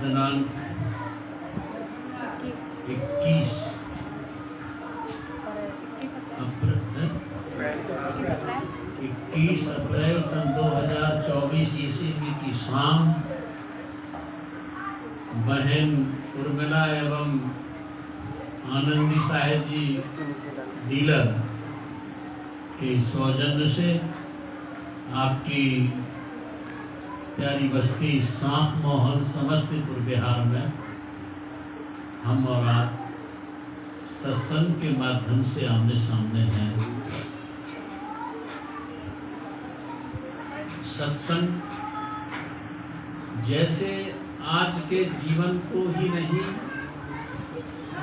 दिनांक 21 अप्रैल सन 2024 ईस्वी की शाम बहन उर्मिला एवं आनंदी साहेब जी डीलर के सौजन्य से आपकी प्यारी बस्ती सांख मोहन समस्तीपुर बिहार में हम और आप सत्संग के माध्यम से आमने सामने हैं। सत्संग जैसे आज के जीवन को ही नहीं,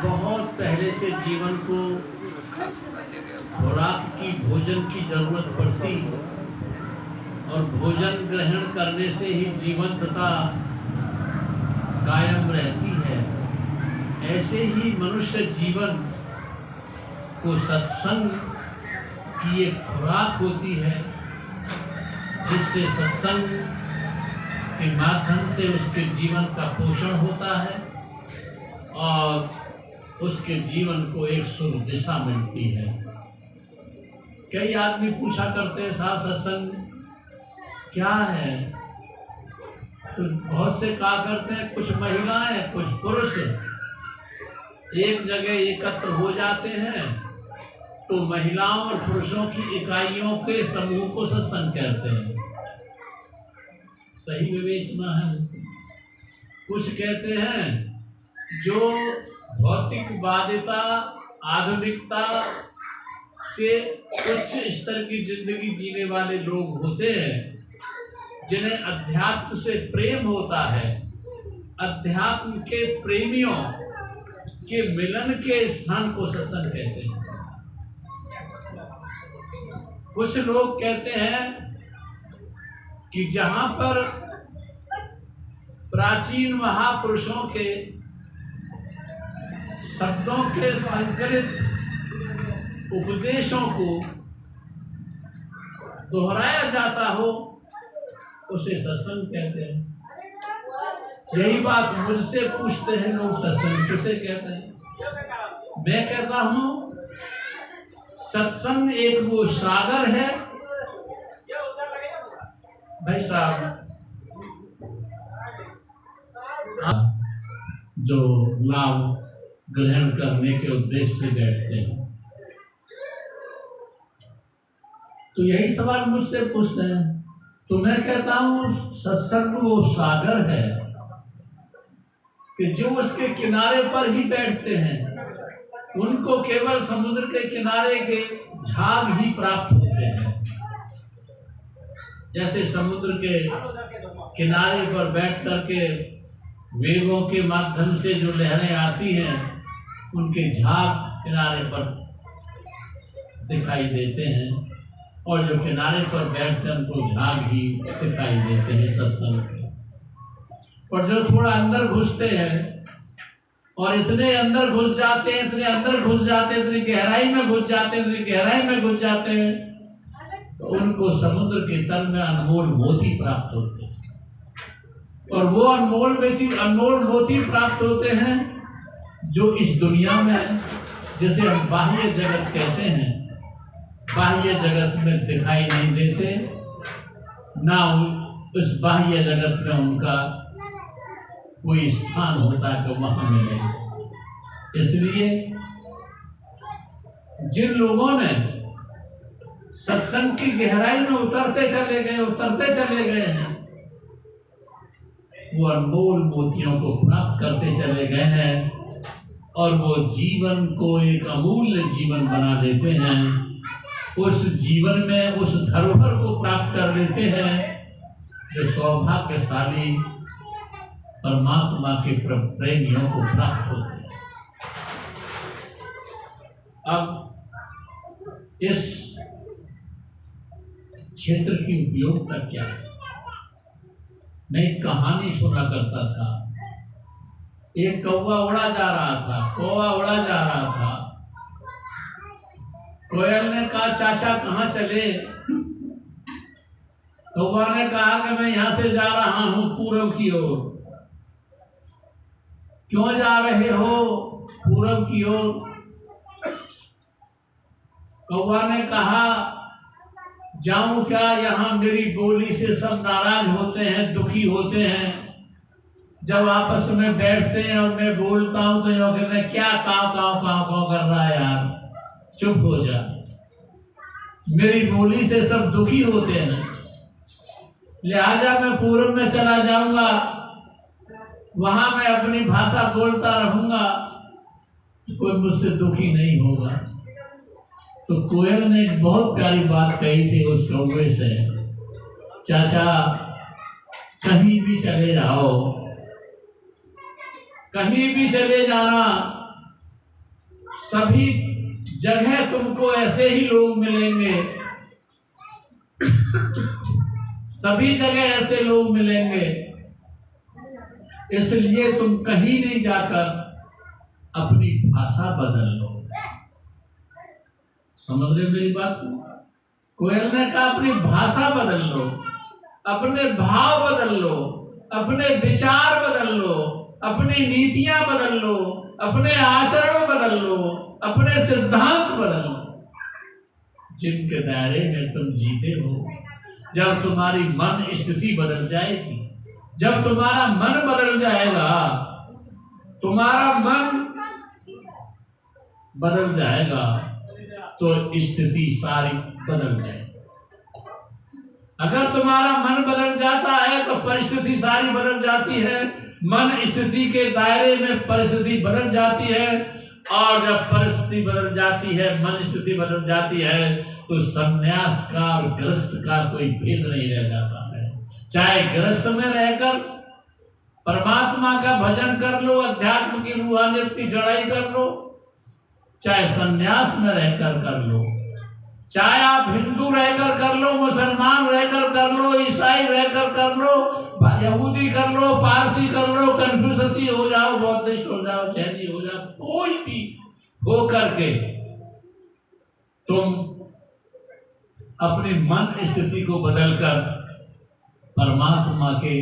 बहुत पहले से जीवन को खुराक की, भोजन की जरूरत पड़ती और भोजन ग्रहण करने से ही जीवंतता कायम रहती है, ऐसे ही मनुष्य जीवन को सत्संग की एक खुराक होती है, जिससे सत्संग के माध्यम से उसके जीवन का पोषण होता है और उसके जीवन को एक शुभ दिशा मिलती है। कई आदमी पूछा करते हैं साहब सत्संग क्या है, तो बहुत से कहा करते हैं कुछ महिलाएं कुछ पुरुष एक जगह एकत्र हो जाते हैं तो महिलाओं और पुरुषों की इकाइयों के समूह को सत्संग कहते हैं। सही विवेचना है। कुछ कहते हैं जो भौतिकवादिता आधुनिकता से उच्च स्तर की जिंदगी जीने वाले लोग होते हैं, जिन्हें अध्यात्म से प्रेम होता है, अध्यात्म के प्रेमियों के मिलन के स्थान को सत्संग कहते हैं। कुछ लोग कहते हैं कि जहां पर प्राचीन महापुरुषों के शब्दों के संकलित उपदेशों को दोहराया जाता हो उसे सत्संग कहते हैं। यही बात मुझसे पूछते हैं लोग, सत्संग किसे कहते हैं? मैं कहता हूं सत्संग एक वो सागर है। भाई साहब जो लाभ ग्रहण करने के उद्देश्य से बैठते हैं, तो यही सवाल मुझसे पूछते हैं। तो मैं कहता हूं सत्संग वो सागर है कि जो उसके किनारे पर ही बैठते हैं उनको केवल समुद्र के किनारे के झाग ही प्राप्त होते हैं। जैसे समुद्र के किनारे पर बैठ करके वेगों के माध्यम से जो लहरें आती हैं उनके झाग किनारे पर दिखाई देते हैं, और जो किनारे पर बैठते हैं उनको झाग ही दिखाई देते हैं सत्संग के। और जो थोड़ा अंदर घुसते हैं और इतने अंदर घुस जाते हैं, इतने अंदर घुस जाते हैं, इतनी गहराई में घुस जाते हैं, इतनी गहराई में घुस जाते हैं, तो उनको समुद्र के तल में अनमोल मोती प्राप्त होते हैं। और वो अनमोल मोती प्राप्त होते हैं जो इस दुनिया में, जिसे हम बाह्य जगत कहते हैं, बाह्य जगत में दिखाई नहीं देते, ना उस बाह्य जगत में उनका कोई स्थान होता है तो वहां मिले। इसलिए जिन लोगों ने सत्संग की गहराई में उतरते चले गए हैं, वो अनमोल मोतियों को प्राप्त करते चले गए हैं और वो जीवन को एक अमूल्य जीवन बना लेते हैं। उस जीवन में उस धरोहर को प्राप्त कर लेते हैं जो सौभाग्यशाली परमात्मा के प्रेमियों को प्राप्त होते हैं। अब इस क्षेत्र की उपयोगिता क्या है? मैं एक कहानी सुना करता था। एक कौवा उड़ा जा रहा था। कोयल ने कहा चाचा कहाँ चले? कौवा ने कहा कि मैं यहाँ से जा रहा हूँ पूर्व की ओर। क्यों जा रहे हो पूरब की ओर? कौवा ने कहा, जाऊं क्या, यहाँ मेरी बोली से सब नाराज होते हैं, दुखी होते हैं। जब आपस में बैठते हैं और मैं बोलता हूं तो यो कहते हैं, क्या काव काव काव काव कर रहा है यार, चुप हो जा। मेरी बोली से सब दुखी होते हैं, लिहाजा मैं पूरब में चला जाऊंगा, वहां मैं अपनी भाषा बोलता रहूंगा, कोई मुझसे दुखी नहीं होगा। तो कोयल ने एक बहुत प्यारी बात कही थी उस कौवे से, चाचा कहीं भी चले जाओ, कहीं भी चले जाना, सभी जगह तुमको ऐसे ही लोग मिलेंगे, सभी जगह ऐसे लोग मिलेंगे, इसलिए तुम कहीं नहीं जाकर अपनी भाषा बदल लो। समझ रहे मेरी बात को? कोयल ने कहा अपनी भाषा बदल लो, अपने भाव बदल लो, अपने विचार बदल लो, अपनी नीतियां बदल लो, अपने आचरण बदल लो, अपने सिद्धांत बदल लो, जिनके दायरे में तुम जीते हो। जब तुम्हारी मन स्थिति बदल जाएगी, जब तुम्हारा मन बदल जाएगा, तुम्हारा मन बदल जाएगा तो स्थिति सारी बदल जाएगी। अगर तुम्हारा मन बदल जाता है तो परिस्थिति सारी बदल जाती है। मन स्थिति के दायरे में परिस्थिति बदल जाती है, और जब परिस्थिति बदल जाती है, मन स्थिति बदल जाती है, तो संन्यास का और ग्रस्त का कोई भेद नहीं रह जाता है। चाहे ग्रस्त में रहकर परमात्मा का भजन कर लो, अध्यात्म की रूहानियत की चढ़ाई कर लो, चाहे संन्यास में रहकर कर लो, चाहे आप हिंदू रहकर कर लो, मुसलमान रहकर कर लो, ईसाई रहकर कर लो, यहूदी कर लो, पारसी कर लो, कन्फ्यूशसी हो जाओ, बौद्धिस्ट हो जाओ, जैनी हो जाओ, कोई भी हो करके तुम अपनी मन स्थिति को बदलकर परमात्मा के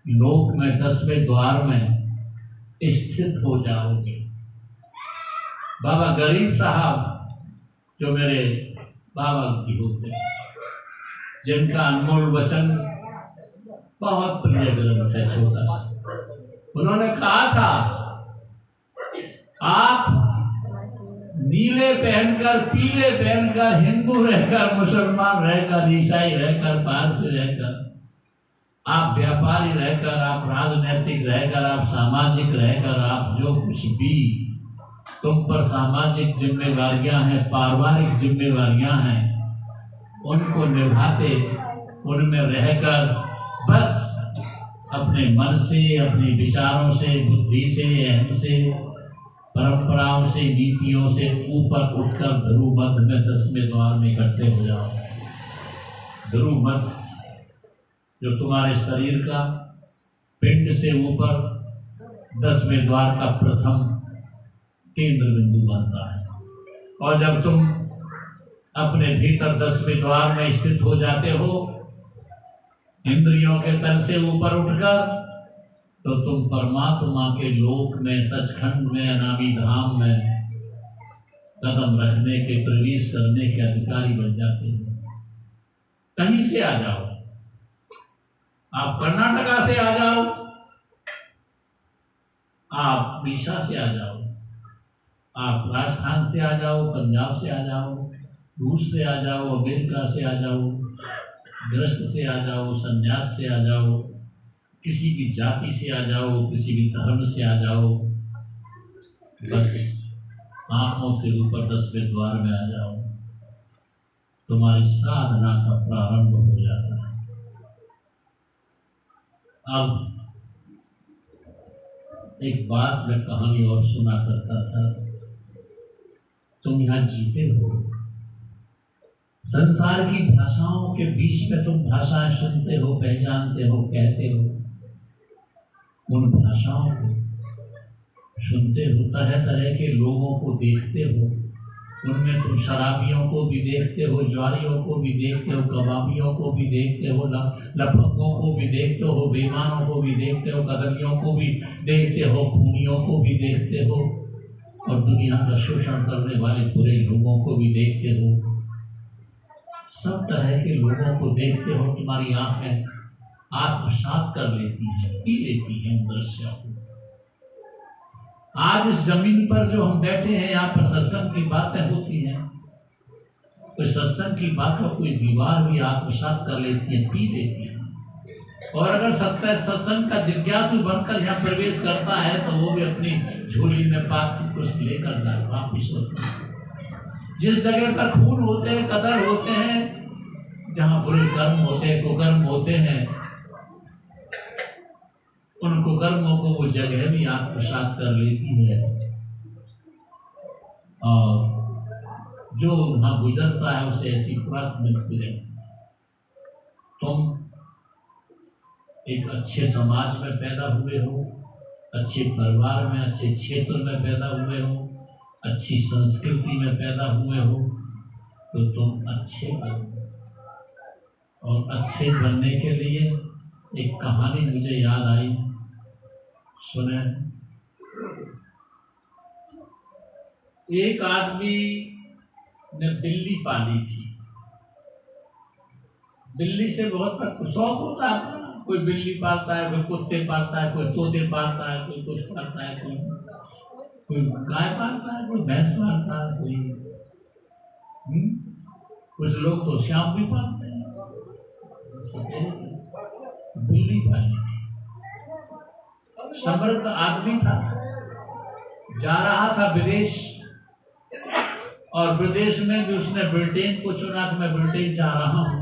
लोक में 10वें द्वार में स्थित हो जाओगे। बाबा गरीब साहब जो मेरे बाबा जी होते हैं, जिनका अनमोल वचन बहुत प्रिय ग्रंथ है, छोटा सा, उन्होंने कहा था, आप नीले पहनकर, पीले पहनकर, हिंदू रहकर, मुसलमान रहकर, ईसाई रहकर, पारसी रहकर, आप व्यापारी रहकर, आप राजनीतिक रहकर, आप सामाजिक रहकर, आप जो कुछ भी तुम पर सामाजिक जिम्मेवारियां हैं, पारिवारिक जिम्मेवारियां हैं, उनको निभाते, उनमें रहकर बस अपने मन से, अपने विचारों से, बुद्धि से, अहम से, परंपराओं से, नीतियों से ऊपर उठकर ध्रुव मध्य में 10वें द्वार में इकट्ठे हो जाओ। ध्रुव मध्य जो तुम्हारे शरीर का पिंड से ऊपर 10वें द्वार का प्रथम केंद्र बिंदु बनता है। और जब तुम अपने भीतर 10वें द्वार में स्थित हो जाते हो, इंद्रियों के तल से ऊपर उठकर, तो तुम परमात्मा के लोक में, सचखंड में, अनामी धाम में कदम रखने के, प्रवेश करने के अधिकारी बन जाते हो। कहीं से आ जाओ, आप कर्नाटका से आ जाओ, आप उड़ीसा से आ जाओ, आप राजस्थान से आ जाओ, पंजाब से आ जाओ, रूस से आ जाओ, अमेरिका से आ जाओ, ग्रस्त से आ जाओ, संन्यास से आ जाओ, किसी भी जाति से आ जाओ, किसी भी धर्म से आ जाओ, बस आंखों से ऊपर 10वें द्वार में आ जाओ, तुम्हारी साधना का प्रारंभ हो जाता है। अब एक बात मैं कहानी और सुना करता था, तुम यहाँ जीते हो, संसार की भाषाओं के बीच में तुम भाषाएं सुनते हो, पहचानते हो, कहते हो, उन भाषाओं को सुनते हो, तरह तरह के लोगों को देखते हो, उनमें तुम शराबियों को भी देखते हो, ज्वारियों को भी देखते हो, कबाबियों को भी देखते हो, लफंगों को भी देखते हो, बेईमानों को भी देखते हो, कदलियों को भी देखते हो, खूनियों को भी देखते हो, और दुनिया का शोषण करने वाले बुरे लोगों को भी देखते हो। सब तरह के लोगों को देखते हो, तुम्हारी आंखें आत्मसात कर लेती हैं, पी लेती हैं उन दृश्यों को। आज इस जमीन पर जो हम बैठे हैं, यहाँ पर सत्संग की बातें होती हैं, तो सत्संग की बातों कोई दीवार भी आत्मसात कर लेती है, पी लेती है। और अगर सत्संग का जिज्ञासु बनकर यहाँ प्रवेश करता है तो वो भी अपनी झोली में पाप कुछ लेकर जाए वापिस होता है। जिस जगह पर खून होते हैं, कदर होते हैं, जहाँ बुरे कर्म होते हैं, कुकर्म होते हैं, उन कुकर्मों को वो जगह भी आत्मसात कर लेती है। और जो वहाँ गुजरता है उसे ऐसी खुराक मिलती रहे। तुम एक अच्छे समाज में पैदा हुए हो, अच्छे परिवार में, अच्छे क्षेत्र में पैदा हुए हो, अच्छी संस्कृति में पैदा हुए हो, तो तुम अच्छे बनो। और अच्छे बनने के लिए एक कहानी मुझे याद आई, सुने। एक आदमी ने बिल्ली पाली थी। बिल्ली से बहुत शौक होता है, कोई बिल्ली पालता है, कोई कुत्ते पालता है, कोई तोते पालता है, कोई कुछ पालता है, कोई गाय पालता है, कोई भैंस पालता है, कोई कुछ लोग तो श्याम भी पालते हैं। बिल्ली पाली थी। समृद्ध आदमी था, जा रहा था विदेश, और विदेश में भी उसने ब्रिटेन को चुना कि मैं ब्रिटेन जा रहा हूँ।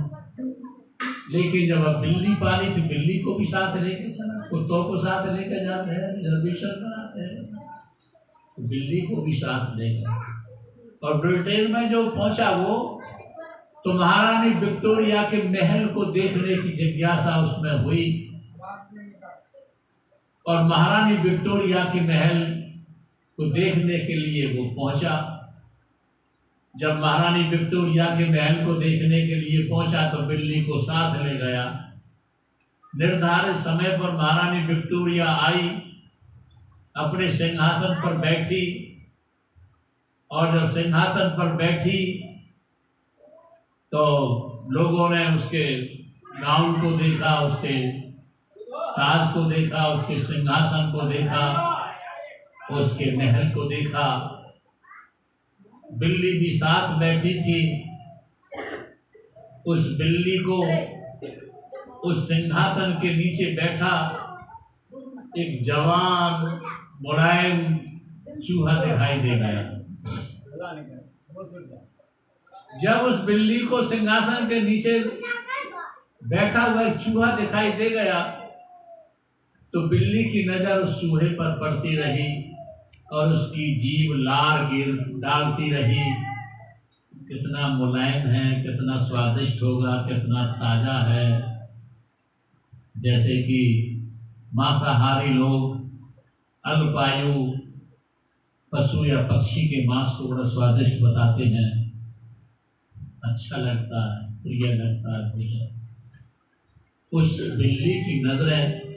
लेकिन जब अब बिल्ली पाली थी, बिल्ली को भी साथ लेके चला, कुत्तों को साथ लेके जाते हैं, रिजर्वेशन कराते हैं, तो बिल्ली को भी साथ ले गया। और ब्रिटेन में जो पहुंचा वो, तो महारानी विक्टोरिया के महल को देखने की जिज्ञासा उसमें हुई, और महारानी विक्टोरिया के महल को देखने के लिए वो पहुंचा। जब महारानी विक्टोरिया के महल को देखने के लिए पहुंचा तो बिल्ली को साथ ले गया। निर्धारित समय पर महारानी विक्टोरिया आई, अपने सिंहासन पर बैठी, और जब सिंहासन पर बैठी तो लोगों ने उसके गाउन को देखा, उसके ताज को देखा, उसके सिंहासन को देखा, उसके महल को देखा। बिल्ली भी साथ बैठी थी। उस बिल्ली को उस सिंहासन के नीचे बैठा एक जवान मुलायम चूहा दिखाई दे गया। जब उस बिल्ली को सिंहासन के नीचे बैठा हुआ एक चूहा दिखाई दे गया, तो बिल्ली की नजर उस चूहे पर पड़ती रही और उसकी जीभ लार गिर डालती रही। कितना मुलायम है, कितना स्वादिष्ट होगा, कितना ताजा है। जैसे कि मांसाहारी लोग अल्पायु पशु या पक्षी के मांस को बड़ा स्वादिष्ट बताते हैं, अच्छा लगता है, प्रिय लगता है भोजन। उस बिल्ली की नजरें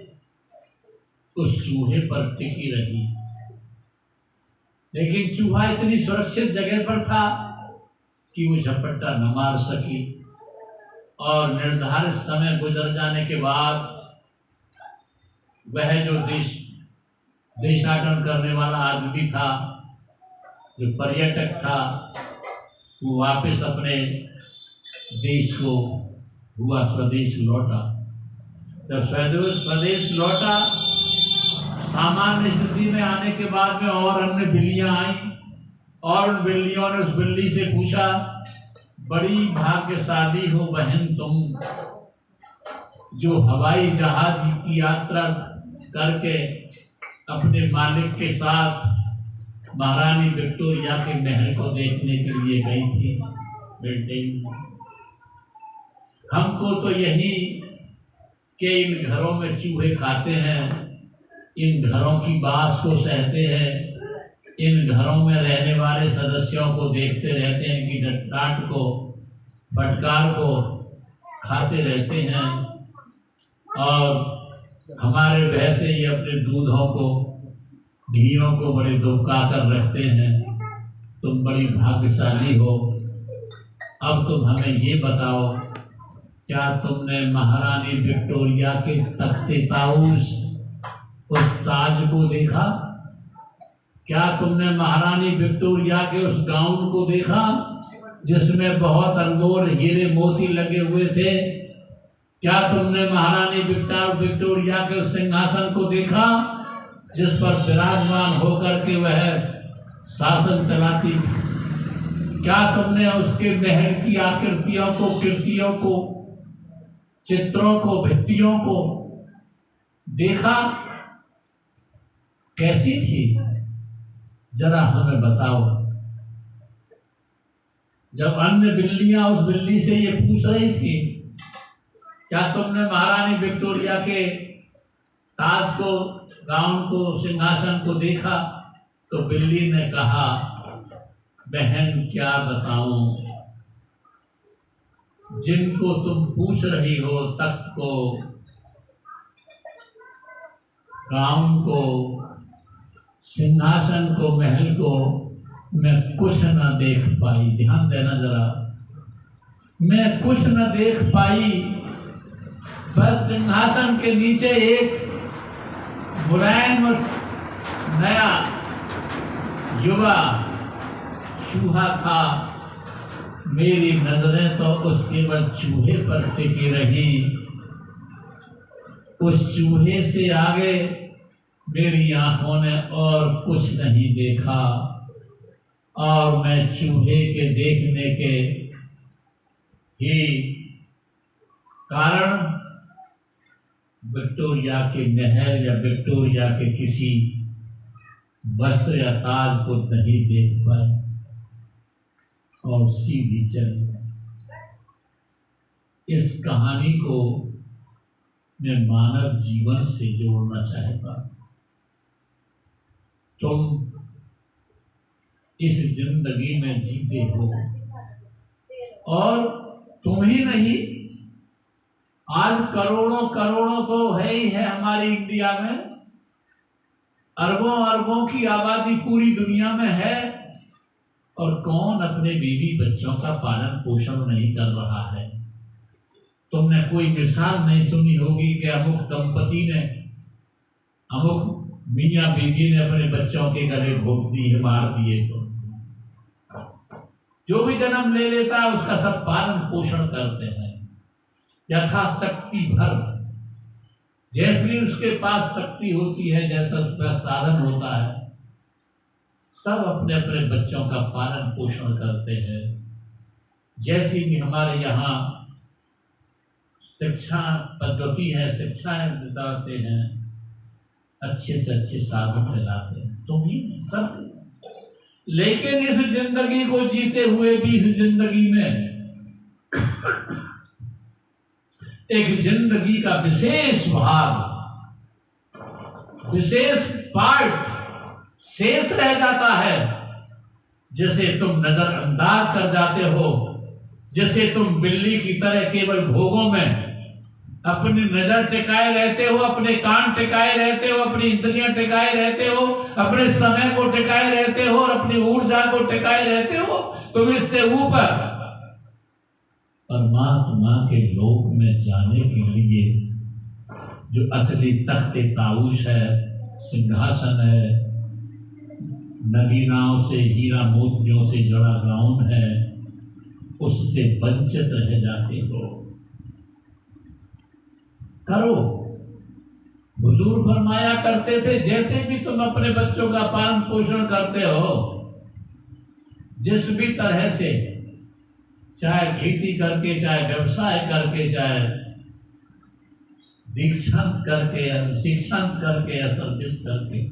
उस चूहे पर टिकी रही, लेकिन चूहा इतनी सुरक्षित जगह पर था कि वो झपट्टा न मार सकी। और निर्धारित समय गुजर जाने के बाद वह जो देशाटन करने वाला आदमी था, जो पर्यटक था, वो वापस अपने देश को हुआ स्वदेश लौटा। जब स्वदेश लौटा, सामान्य स्थिति में आने के बाद में और अन्य बिल्लियां आई, और उन बिल्लियों ने उस बिल्ली से पूछा, बड़ी भाग्यशाली हो बहन तुम, जो हवाई जहाज की यात्रा करके अपने मालिक के साथ महारानी विक्टोरिया के महल को देखने के लिए गई थी ब्रिटेन। हमको तो यही कि इन घरों में चूहे खाते हैं, इन घरों की बास को सहते हैं, इन घरों में रहने वाले सदस्यों को देखते रहते हैं, इनकी डांट को, फटकार को खाते रहते हैं और हमारे भैंसे ये अपने दूधों को, घियों को बड़े दुबका कर रखते हैं। तुम बड़ी भाग्यशाली हो। अब तुम हमें ये बताओ, क्या तुमने महारानी विक्टोरिया के तख्ते ताऊस, उस ताज को देखा? क्या तुमने महारानी विक्टोरिया के उस गाउन को देखा जिसमें बहुत अनमोल हीरे मोती लगे हुए थे? क्या तुमने महारानी विक्टोरिया के उस सिंहासन को देखा जिस पर विराजमान होकर के वह शासन चलाती? क्या तुमने उसके महल की आकृतियों को, कृतियों को, चित्रों को, भित्तियों को देखा? कैसी थी? जरा हमें बताओ। जब अन्य बिल्लियां उस बिल्ली से ये पूछ रही थी, क्या तुमने महारानी विक्टोरिया के ताज को, गाउन को, सिंहासन को देखा? तो बिल्ली ने कहा, बहन क्या बताऊं, जिनको तुम पूछ रही हो, तख्त को, गाउन को, सिंहासन को, महल को, मैं कुछ न देख पाई। ध्यान देना जरा, मैं कुछ न देख पाई। बस सिंहासन के नीचे एक मुलायम नया युवा चूहा था। मेरी नजरें तो उस केवल चूहे पर टिकी रही। उस चूहे से आगे मेरी आंखों ने और कुछ नहीं देखा, और मैं चूहे के देखने के ही कारण विक्टोरिया के महल या विक्टोरिया के किसी वस्त्र या ताज को नहीं देख पाई और सीधी चली। इस कहानी को मैं मानव जीवन से जोड़ना चाहता। तुम इस जिंदगी में जीते हो, और तुम ही नहीं, आज करोड़ों करोड़ों तो है ही है हमारी इंडिया में, अरबों अरबों की आबादी पूरी दुनिया में है, और कौन अपने बीवी बच्चों का पालन पोषण नहीं कर रहा है? तुमने कोई मिसाल नहीं सुनी होगी कि अमुक दंपति ने, अमुक मियाँ बीवी ने अपने बच्चों के गले घोंप दिए, मार दिए। तो जो भी जन्म ले लेता है उसका सब पालन पोषण करते हैं यथाशक्ति भर। जैसी उसके पास शक्ति होती है, जैसा उसका साधन होता है, सब अपने अपने बच्चों का पालन पोषण करते हैं। जैसी भी हमारे यहाँ शिक्षा पद्धति है, शिक्षाएं बताते हैं, अच्छे से अच्छे साधन दिलाते हैं, तुम ही नहीं, सब। लेकिन इस जिंदगी को जीते हुए भी इस जिंदगी में एक जिंदगी का विशेष भाग, विशेष पार्ट शेष रह जाता है, जिसे तुम नजरअंदाज कर जाते हो, जैसे तुम बिल्ली की तरह केवल भोगों में अपनी नजर टिकाए रहते हो, अपने कान टिकाए रहते हो, अपनी इंद्रियां टिकाए रहते हो, अपने समय को टिकाए रहते हो और अपनी ऊर्जा को टिकाए रहते हो। तुम इससे ऊपर परमात्मा के लोक में जाने के लिए जो असली तख्ते ताऊस है, सिंहासन है, नगीनाओं से, हीरा मोतियों से जड़ा गाउन है, उससे वंचित रह जाते हो। करो। हुजूर फरमाया करते थे, जैसे भी तुम अपने बच्चों का पालन पोषण करते हो, जिस भी तरह से, चाहे खेती करके, चाहे व्यवसाय करके, चाहे दीक्षांत करके, शिक्षांत करके या सर्विस करके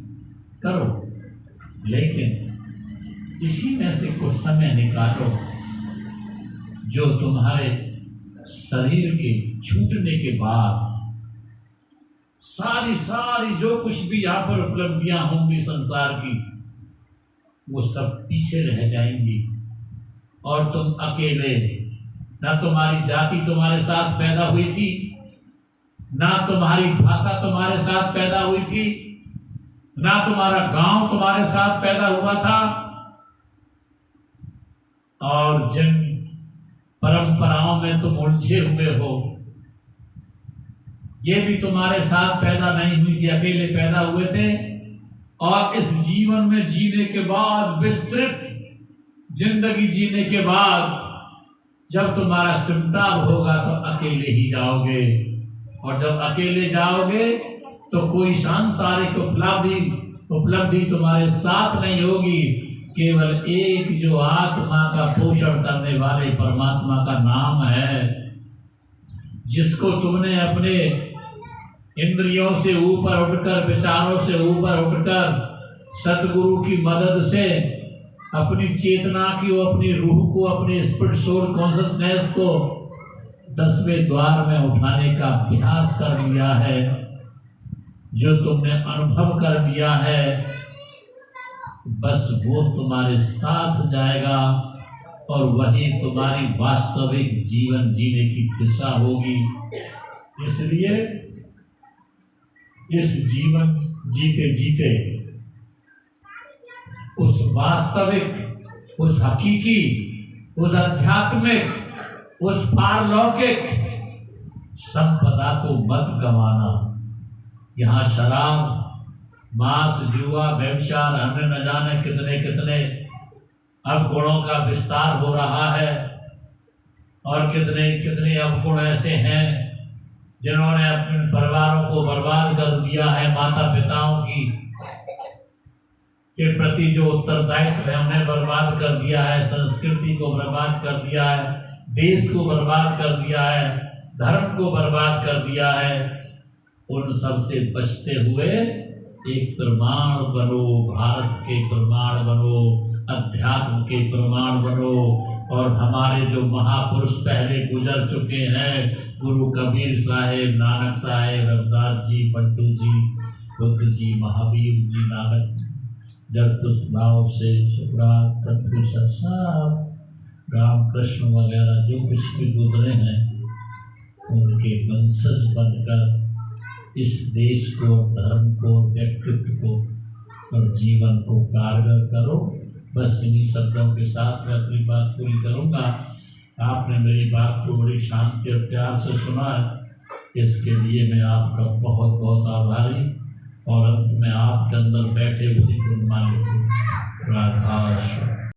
करो, लेकिन इसी में से कुछ समय निकालो जो तुम्हारे शरीर के छूटने के बाद सारी जो कुछ भी यहाँ पर उपलब्धियां होंगी संसार की, वो सब पीछे रह जाएंगी और तुम अकेले, ना तुम्हारी जाति तुम्हारे साथ पैदा हुई थी, ना तुम्हारी भाषा तुम्हारे साथ पैदा हुई थी, ना तुम्हारा गांव तुम्हारे साथ पैदा हुआ था, और जिन परंपराओं में तुम उलझे हुए हो ये भी तुम्हारे साथ पैदा नहीं हुई थी, अकेले पैदा हुए थे। और इस जीवन में जीने के बाद, विस्तृत जिंदगी जीने के बाद, जब तुम्हारा सिमटाव होगा तो अकेले ही जाओगे, और जब अकेले जाओगे तो कोई सांसारिक उपलब्धि तुम्हारे साथ नहीं होगी। केवल एक जो आत्मा का पोषण करने वाले परमात्मा का नाम है, जिसको तुमने अपने इंद्रियों से ऊपर उठकर, विचारों से ऊपर उठकर, सतगुरु की मदद से अपनी चेतना की, अपनी रूह को, अपने स्पिरिट सोल कॉन्शसनेस को 10वें द्वार में उठाने का अभ्यास कर लिया है। जो तुमने अनुभव कर लिया है, बस वो तुम्हारे साथ जाएगा और वही तुम्हारी वास्तविक जीवन जीने की दिशा होगी। इसलिए इस जीवन जीते जीते उस वास्तविक, उस हकीकी, उस आध्यात्मिक, उस पारलौकिक संपदा को मत गंवाना। यहाँ शराब, मांस, जुआ, व्यभिचार, अन्य न जाने कितने कितने अब गुणों का विस्तार हो रहा है, और कितने कितने अवगुण ऐसे हैं जिन्होंने अपने परिवारों को बर्बाद कर दिया है। माता पिताओं की के प्रति जो उत्तरदायित्व है उन्हें बर्बाद कर दिया है, संस्कृति को बर्बाद कर दिया है, देश को बर्बाद कर दिया है, धर्म को बर्बाद कर दिया है। उन सब से बचते हुए एक प्रमाण बनो, भारत के प्रमाण बनो, अध्यात्म के प्रमाण बनो। और हमारे जो महापुरुष पहले गुजर चुके हैं, गुरु कबीर साहेब, नानक साहेब, रविदास जी, बंटू जी, बुद्ध जी, महावीर जी, नानक, जरतुस्त्राव से सुखराज, कंफ्यूशस, सब रामकृष्ण वगैरह जो कुछ भी गुजरे हैं, उनके वंशज बनकर इस देश को, धर्म को, व्यक्तित्व को और जीवन को कारगर करो। बस इन्हीं शब्दों के साथ मैं अपनी बात पूरी करूँगा। आपने मेरी बात को बड़ी शांति और प्यार से सुना है, इसके लिए मैं आपका बहुत बहुत आभारी। और अंत में आपके अंदर बैठे उसी गुरु मालिक को राधा